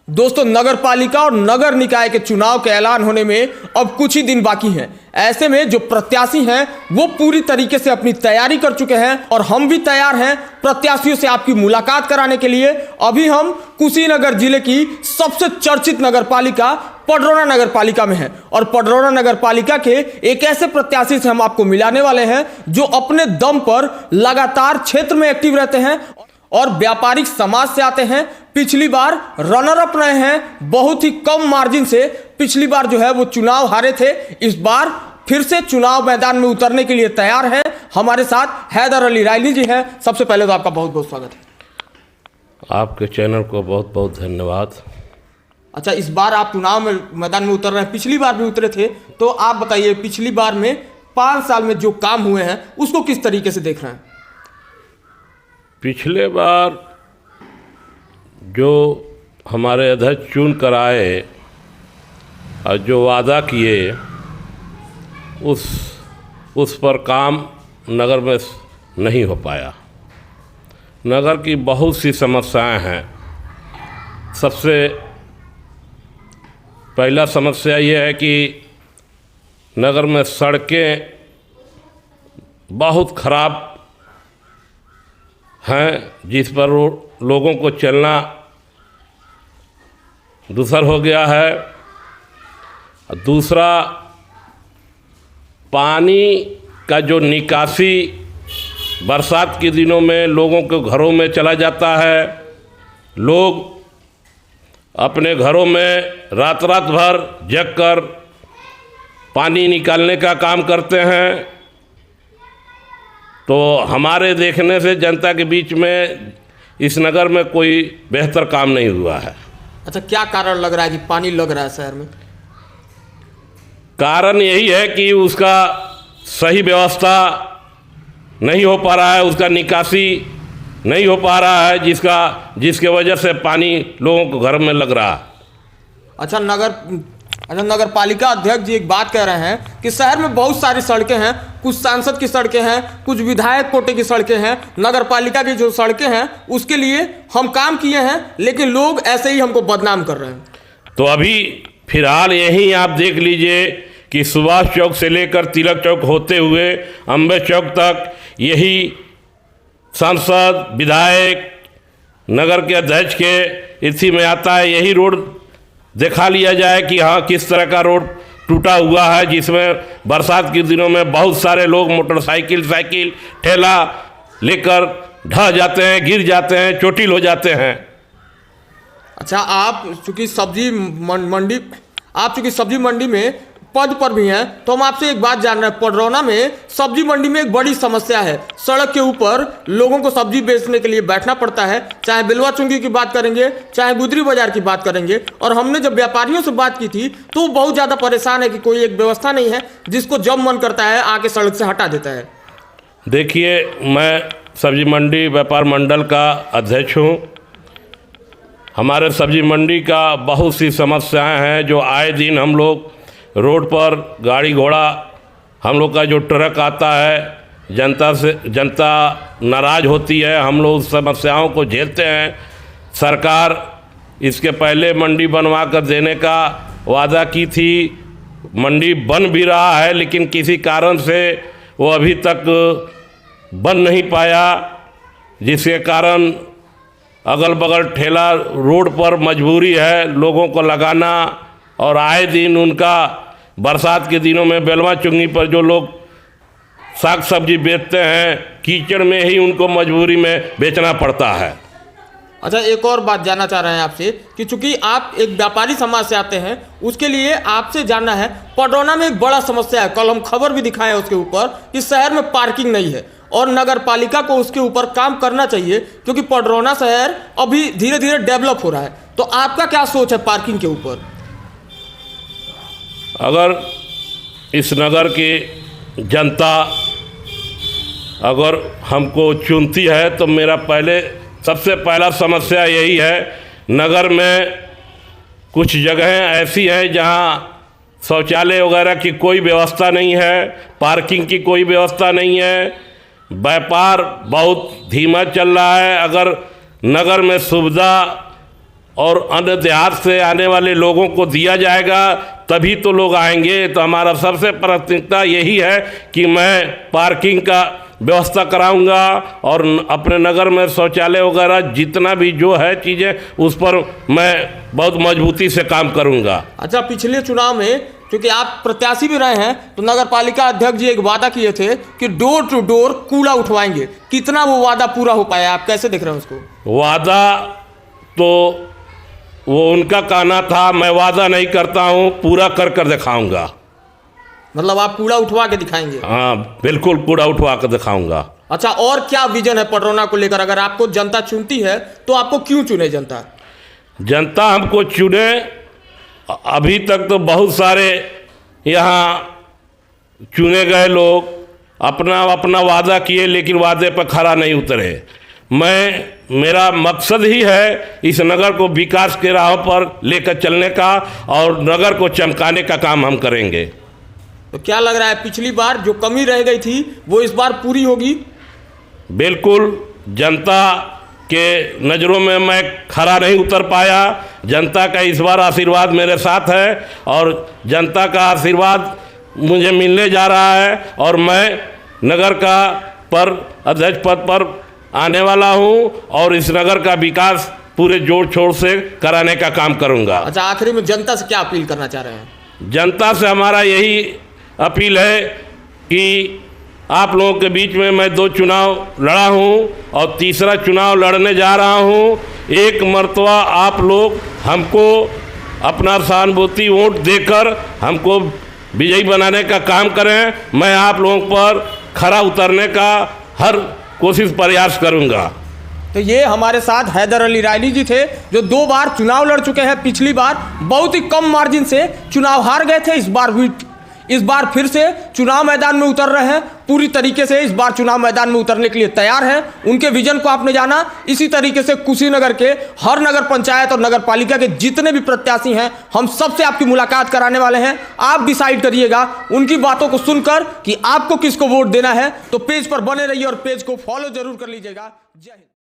दोस्तों, नगर पालिका और नगर निकाय के चुनाव के ऐलान होने में अब कुछ ही दिन बाकी हैं। ऐसे में जो प्रत्याशी हैं वो पूरी तरीके से अपनी तैयारी कर चुके हैं और हम भी तैयार हैं प्रत्याशियों से आपकी मुलाकात कराने के लिए। अभी हम कुशीनगर जिले की सबसे चर्चित नगर पालिका पडरौना नगर पालिका में हैं और पडरौना नगर पालिका के एक ऐसे प्रत्याशी से हम आपको मिलाने वाले हैं जो अपने दम पर लगातार क्षेत्र में एक्टिव रहते हैं और व्यापारिक समाज से आते हैं। पिछली बार रनर अप रहे हैं, बहुत ही कम मार्जिन से पिछली बार जो है वो चुनाव हारे थे। इस बार फिर से चुनाव मैदान में उतरने के लिए तैयार है। हमारे साथ हैदर अली रायली जी हैं। सबसे पहले तो आपका बहुत बहुत स्वागत है। आपके चैनल को बहुत बहुत धन्यवाद। अच्छा, इस बार आप चुनाव में मैदान में उतर रहे हैं, पिछली बार भी उतरे थे, तो आप बताइए पिछली बार में 5 साल में जो काम हुए हैं उसको किस तरीके से देख रहे हैं? पिछले बार जो हमारे अध्यक्ष चुन कर आए और जो वादा किए उस पर काम नगर में नहीं हो पाया। नगर की बहुत सी समस्याएं हैं। सबसे पहला समस्या ये है कि नगर में सड़कें बहुत खराब हैं, जिस पर लोगों को चलना दुस्सर हो गया है। दूसरा, पानी का जो निकासी बरसात के दिनों में लोगों के घरों में चला जाता है। लोग अपने घरों में रात रात भर जग कर पानी निकालने का काम करते हैं। तो हमारे देखने से जनता के बीच में इस नगर में कोई बेहतर काम नहीं हुआ है। अच्छा, क्या कारण लग रहा है कि पानी लग रहा है शहर में? कारण यही है कि उसका सही व्यवस्था नहीं हो पा रहा है, उसका निकासी नहीं हो पा रहा है, जिसके वजह से पानी लोगों को घर में लग रहा है। अच्छा, नगर पालिका अध्यक्ष जी एक बात कह रहे हैं कि शहर में बहुत सारी सड़कें हैं, कुछ सांसद की सड़कें हैं, कुछ विधायक कोटे की सड़कें हैं। नगर पालिका की जो सड़कें हैं उसके लिए हम काम किए हैं, लेकिन लोग ऐसे ही हमको बदनाम कर रहे हैं। तो अभी फिलहाल यहीं आप देख लीजिए कि सुभाष चौक से लेकर तिलक चौक होते हुए अम्बे चौक तक यही सांसद, विधायक, नगर के अध्यक्ष के इसी में आता है। यही रोड दिखा लिया जाए कि हाँ किस तरह का रोड टूटा हुआ है, जिसमें बरसात के दिनों में बहुत सारे लोग मोटरसाइकिल, साइकिल, ठेला लेकर ढह जाते हैं, गिर जाते हैं, चोटिल हो जाते हैं। अच्छा, आप चूँकि सब्जी मंडी में पद पर भी हैं, तो हम आपसे एक बात जान रहे हैं। पडरौना में सब्जी मंडी में एक बड़ी समस्या है। सड़क के ऊपर लोगों को सब्जी बेचने के लिए बैठना पड़ता है, चाहे बिलवा चुंगी की बात करेंगे, चाहे गुदरी बाजार की बात करेंगे। और हमने जब व्यापारियों से बात की थी तो वो बहुत ज़्यादा परेशान है कि कोई एक व्यवस्था नहीं है, जिसको जब मन करता है आके सड़क से हटा देता है। देखिए, मैं सब्जी मंडी व्यापार मंडल का अध्यक्ष हूँ। हमारे सब्जी मंडी का बहुत सी समस्याएँ हैं जो आए दिन हम लोग रोड पर गाड़ी घोड़ा, हम लोग का जो ट्रक आता है, जनता नाराज़ होती है, हम लोग उस समस्याओं को झेलते हैं। सरकार इसके पहले मंडी बनवा कर देने का वादा की थी, मंडी बन भी रहा है, लेकिन किसी कारण से वो अभी तक बन नहीं पाया, जिसके कारण अगल बगल ठेला रोड पर मजबूरी है लोगों को लगाना। और आए दिन उनका बरसात के दिनों में बेलवा चुंगी पर जो लोग साग सब्जी बेचते हैं, कीचड़ में ही उनको मजबूरी में बेचना पड़ता है। अच्छा, एक और बात जानना चाह रहे हैं आपसे कि चूंकि आप एक व्यापारी समाज से आते हैं, उसके लिए आपसे जानना है, पडरौना में एक बड़ा समस्या है। कल हम खबर भी दिखाए उसके ऊपर कि शहर में पार्किंग नहीं है और नगर पालिका को उसके ऊपर काम करना चाहिए, क्योंकि पडरौना शहर अभी धीरे धीरे डेवलप हो रहा है। तो आपका क्या सोच है पार्किंग के ऊपर? अगर इस नगर की जनता अगर हमको चुनती है तो मेरा सबसे पहला समस्या यही है, नगर में कुछ जगहें ऐसी हैं जहां शौचालय वगैरह की कोई व्यवस्था नहीं है, पार्किंग की कोई व्यवस्था नहीं है, व्यापार बहुत धीमा चल रहा है। अगर नगर में सुविधा और अन्य देहात से आने वाले लोगों को दिया जाएगा, तभी तो लोग आएंगे। तो हमारा सबसे प्राथमिकता यही है कि मैं पार्किंग का व्यवस्था कराऊंगा और अपने नगर में शौचालय वगैरह जितना भी जो है चीज़ें, उस पर मैं बहुत मजबूती से काम करूंगा। अच्छा, पिछले चुनाव में क्योंकि आप प्रत्याशी भी रहे हैं तो नगर पालिका अध्यक्ष जी एक वादा किए थे कि डोर टू डोर कूड़ा उठवाएंगे। कितना वो वादा पूरा हो पाया, आप कैसे देख रहे हैं उसको? वादा तो वो उनका कहना था, मैं वादा नहीं करता हूँ, पूरा कर कर दिखाऊंगा। मतलब आप कूड़ा उठवा के दिखाएंगे? हाँ बिल्कुल, कूड़ा उठवा कर दिखाऊंगा। अच्छा, और क्या विजन है पडरौना को लेकर? अगर आपको जनता चुनती है तो आपको क्यों चुने जनता? जनता हमको चुने, अभी तक तो बहुत सारे यहाँ चुने गए लोग अपना अपना वादा किए, लेकिन वादे पर खरा नहीं उतरे। मेरा मकसद ही है इस नगर को विकास के राह पर लेकर चलने का, और नगर को चमकाने का काम हम करेंगे। तो क्या लग रहा है, पिछली बार जो कमी रह गई थी वो इस बार पूरी होगी? बिल्कुल, जनता के नज़रों में मैं खरा नहीं उतर पाया। जनता का इस बार आशीर्वाद मेरे साथ है और जनता का आशीर्वाद मुझे मिलने जा रहा है, और मैं नगर का अध्यक्ष पद पर आने वाला हूं और इस नगर का विकास पूरे जोड़ शोर से कराने का काम करूंगा। अच्छा, आखिरी में जनता से क्या अपील करना चाह रहे हैं? जनता से हमारा यही अपील है कि आप लोगों के बीच में मैं 2 चुनाव लड़ा हूं और तीसरा चुनाव लड़ने जा रहा हूं। एक मर्तबा आप लोग हमको अपना सहानुभूति वोट देकर हमको विजयी बनाने का काम करें। मैं आप लोगों पर खरा उतरने का हर कोशिश प्रयास करूंगा। तो ये हमारे साथ हैदर अली रायली जी थे, जो 2 बार चुनाव लड़ चुके हैं। पिछली बार बहुत ही कम मार्जिन से चुनाव हार गए थे, इस बार फिर से चुनाव मैदान में उतर रहे हैं। पूरी तरीके से इस बार चुनाव मैदान में उतरने के लिए तैयार हैं। उनके विजन को आपने जाना। इसी तरीके से कुशीनगर के हर नगर पंचायत और नगर पालिका के जितने भी प्रत्याशी हैं, हम सबसे आपकी मुलाकात कराने वाले हैं। आप डिसाइड करिएगा उनकी बातों को सुनकर कि आपको किसको वोट देना है। तो पेज पर बने रहिए और पेज को फॉलो जरूर कर लीजिएगा। जय हिंद।